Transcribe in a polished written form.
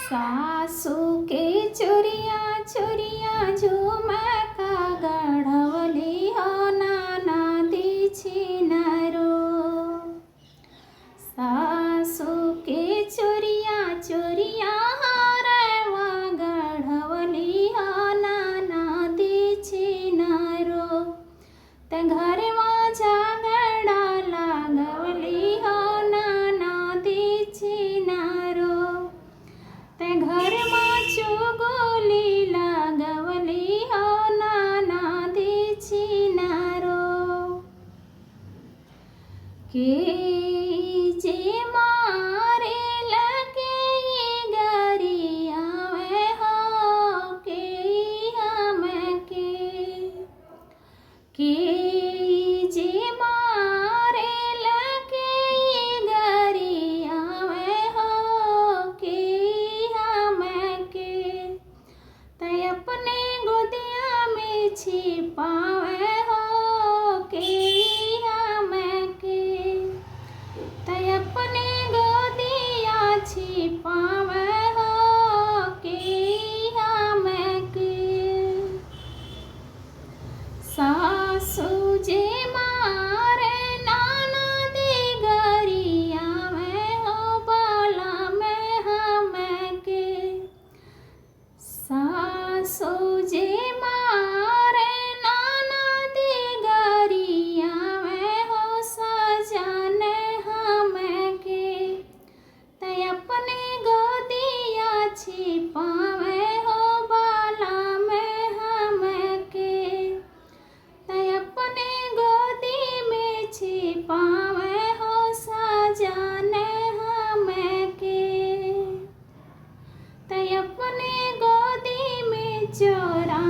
सासू के चोरिया चोरिया झुमका गढ़वली हो नाना छिनारो। सासू के चोरिया चोरिया हारवा गढ़वली हो नाना छिनारो। ते घर में झगड़ा लागवली हो नाना छिनारो। ते घर में चुगली लागवली हो नाना छिनारो। के जे मारे लगे गरिया में हो के हम के जे मारे लगे गरिया में हो के हम ते अपने गोदिया में छिपावे हो के हम ते अपने गोदिया छिपावे हो के हम सासू जे मारे नाना गरिया में हो बाला में हम सासू जे मारे नाना गरिया में हो सजन हम ते अपने गोदिया छिपावे हो बाला में हम ते अपने गोदी में छिपावे हो सजन हम ते अपने गोदी में चोरा